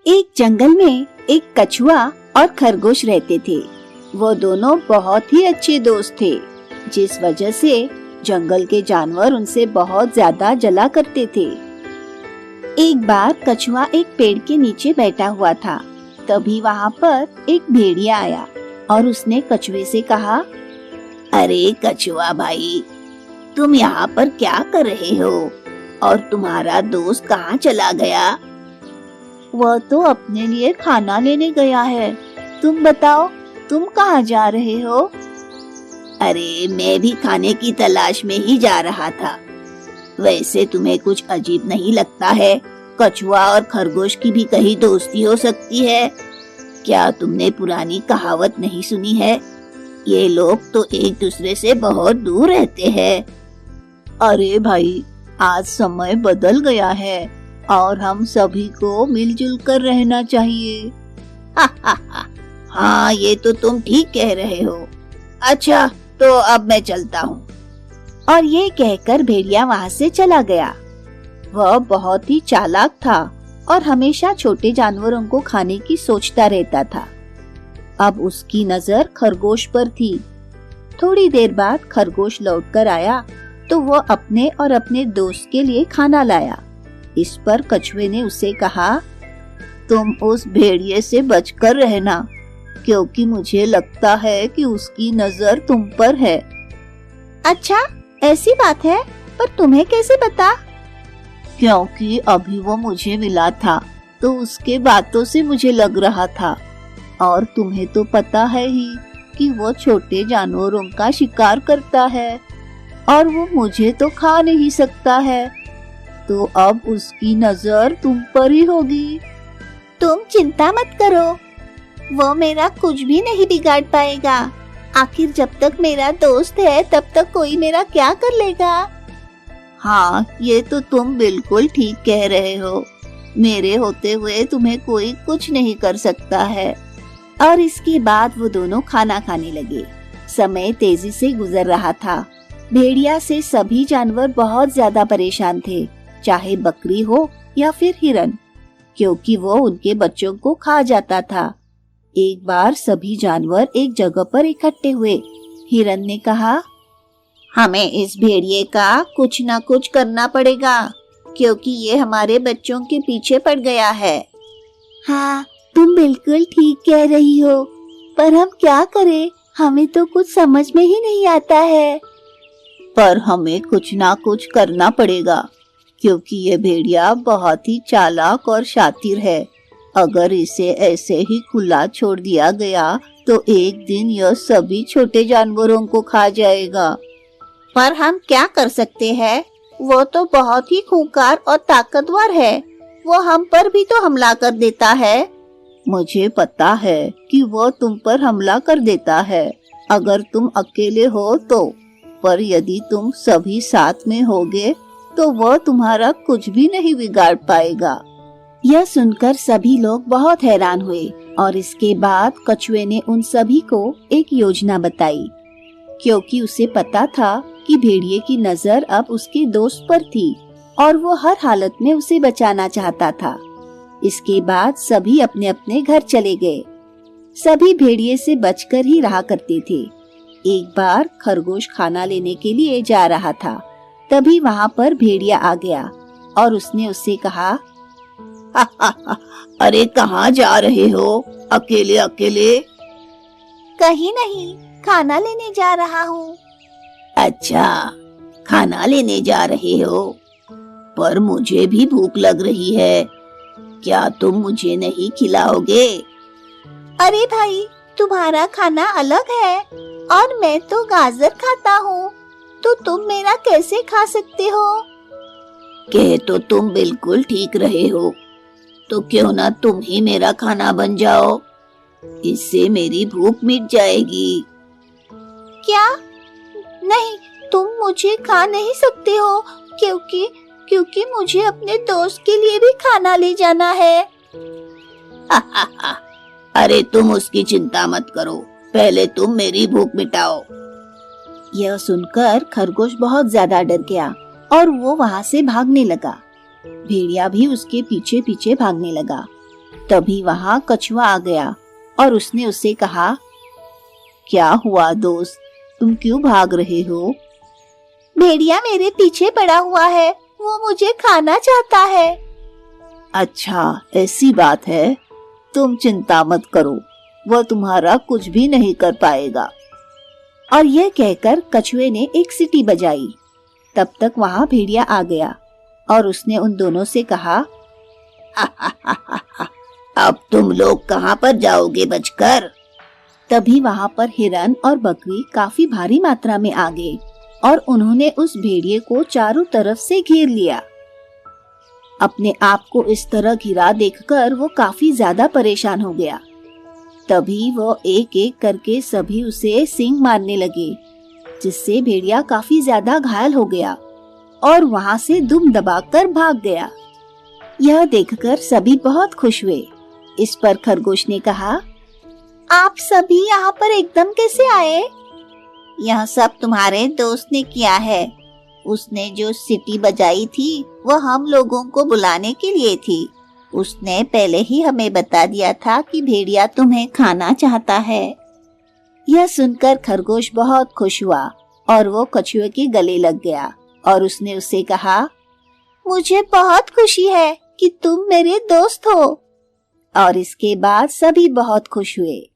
एक जंगल में एक कछुआ और खरगोश रहते थे। वो दोनों बहुत ही अच्छे दोस्त थे, जिस वजह से जंगल के जानवर उनसे बहुत ज्यादा जला करते थे। एक बार कछुआ एक पेड़ के नीचे बैठा हुआ था। तभी वहाँ पर एक भेड़िया आया और उसने कछुए से कहा, अरे कछुआ भाई, तुम यहाँ पर क्या कर रहे हो और तुम्हारा दोस्त कहाँ चला गया? वह तो अपने लिए खाना लेने गया है। तुम बताओ, तुम कहाँ जा रहे हो? अरे मैं भी खाने की तलाश में ही जा रहा था। वैसे तुम्हें कुछ अजीब नहीं लगता है? कछुआ और खरगोश की भी कहीं दोस्ती हो सकती है। क्या तुमने पुरानी कहावत नहीं सुनी है? ये लोग तो एक दूसरे से बहुत दूर रहते हैं। अरे भाई, आज समय बदल गया है और हम सभी को मिलजुल कर रहना चाहिए। हाँ, ये तो तुम ठीक कह रहे हो। अच्छा, तो अब मैं चलता हूँ। और ये कहकर भेड़िया वहाँ से चला गया। वह बहुत ही चालाक था और हमेशा छोटे जानवरों को खाने की सोचता रहता था। अब उसकी नजर खरगोश पर थी। थोड़ी देर बाद खरगोश लौटकर आया तो वह अपने और अपने दोस्त के लिए खाना लाया। इस पर कछुए ने उसे कहा, तुम उस भेड़िए से बचकर रहना, क्योंकि मुझे लगता है कि उसकी नजर तुम पर है। अच्छा, ऐसी बात है? पर तुम्हें कैसे पता? क्योंकि अभी वो मुझे मिला था तो उसके बातों से मुझे लग रहा था। और तुम्हें तो पता है ही कि वो छोटे जानवरों का शिकार करता है और वो मुझे तो खा नहीं सकता है, तो अब उसकी नजर तुम पर ही होगी। तुम चिंता मत करो, वो मेरा कुछ भी नहीं बिगाड़ पाएगा। आखिर जब तक मेरा दोस्त है तब तक कोई मेरा क्या कर लेगा। हाँ, ये तो तुम बिल्कुल ठीक कह रहे हो। मेरे होते हुए तुम्हें कोई कुछ नहीं कर सकता है। और इसके बाद वो दोनों खाना खाने लगे। समय तेजी से गुजर रहा था। भेड़िया से सभी जानवर बहुत ज्यादा परेशान थे, चाहे बकरी हो या फिर हिरन, क्योंकि वो उनके बच्चों को खा जाता था। एक बार सभी जानवर एक जगह पर इकट्ठे हुए। हिरन ने कहा, हमें इस भेड़िए का कुछ न कुछ करना पड़ेगा, क्योंकि ये हमारे बच्चों के पीछे पड़ गया है। हाँ, तुम बिल्कुल ठीक कह रही हो, पर हम क्या करें? हमें तो कुछ समझ में ही नहीं आता है। पर हमें कुछ ना कुछ करना पड़ेगा, क्योंकि ये भेड़िया बहुत ही चालाक और शातिर है। अगर इसे ऐसे ही खुला छोड़ दिया गया तो एक दिन यह सभी छोटे जानवरों को खा जाएगा। पर हम क्या कर सकते हैं? वो तो बहुत ही खूंखार और ताकतवर है। वो हम पर भी तो हमला कर देता है। मुझे पता है कि वो तुम पर हमला कर देता है अगर तुम अकेले हो तो, पर यदि तुम सभी साथ में होगे तो वो तुम्हारा कुछ भी नहीं बिगाड़ पाएगा। यह सुनकर सभी लोग बहुत हैरान हुए और इसके बाद कछुए ने उन सभी को एक योजना बताई, क्योंकि उसे पता था कि भेड़िए की नजर अब उसके दोस्त पर थी और वो हर हालत में उसे बचाना चाहता था। इसके बाद सभी अपने अपने घर चले गए। सभी भेड़िए से बचकर ही रहा करते थे। एक बार खरगोश खाना लेने के लिए जा रहा था। तभी वहाँ पर भेड़िया आ गया और उसने उससे कहा, अरे कहाँ जा रहे हो अकेले अकेले? कहीं नहीं, खाना लेने जा रहा हूँ। अच्छा, खाना लेने जा रहे हो, पर मुझे भी भूख लग रही है। क्या तुम मुझे नहीं खिलाओगे? अरे भाई, तुम्हारा खाना अलग है और मैं तो गाजर खाता हूँ, तो तुम मेरा कैसे खा सकते हो? कह तो तुम बिल्कुल ठीक रहे हो, तो क्यों ना तुम ही मेरा खाना बन जाओ, इससे मेरी भूख मिट जाएगी। क्या? नहीं, तुम मुझे खा नहीं सकते हो, क्योंकि मुझे अपने दोस्त के लिए भी खाना ले जाना है। अरे तुम उसकी चिंता मत करो, पहले तुम मेरी भूख मिटाओ। यह सुनकर खरगोश बहुत ज्यादा डर गया और वो वहाँ से भागने लगा। भेड़िया भी उसके पीछे पीछे भागने लगा। तभी वहाँ कछुआ आ गया और उसने उससे कहा, क्या हुआ दोस्त, तुम क्यों भाग रहे हो? भेड़िया मेरे पीछे पड़ा हुआ है, वो मुझे खाना चाहता है। अच्छा ऐसी बात है, तुम चिंता मत करो, वह तुम्हारा कुछ भी नहीं कर पाएगा। और यह कहकर कछुए ने एक सीटी बजाई। तब तक वहाँ भेड़िया आ गया और उसने उन दोनों से कहा, अब तुम लोग कहाँ पर जाओगे बचकर? तभी वहाँ पर हिरन और बकरी काफी भारी मात्रा में आ गए और उन्होंने उस भेड़िए को चारों तरफ से घेर लिया। अपने आप को इस तरह घिरा देखकर वो काफी ज्यादा परेशान हो गया। तभी वो एक एक करके सभी उसे सींग मारने लगे, जिससे भेड़िया काफी ज्यादा घायल हो गया और वहाँ से दुम दबाकर भाग गया। यह देखकर सभी बहुत खुश हुए। इस पर खरगोश ने कहा, आप सभी यहाँ पर एकदम कैसे आए? यह सब तुम्हारे दोस्त ने किया है। उसने जो सीटी बजाई थी वह हम लोगों को बुलाने के लिए थी। उसने पहले ही हमें बता दिया था कि भेड़िया तुम्हें खाना चाहता है। यह सुनकर खरगोश बहुत खुश हुआ और वो कछुए के गले लग गया और उसने उससे कहा, मुझे बहुत खुशी है कि तुम मेरे दोस्त हो। और इसके बाद सभी बहुत खुश हुए।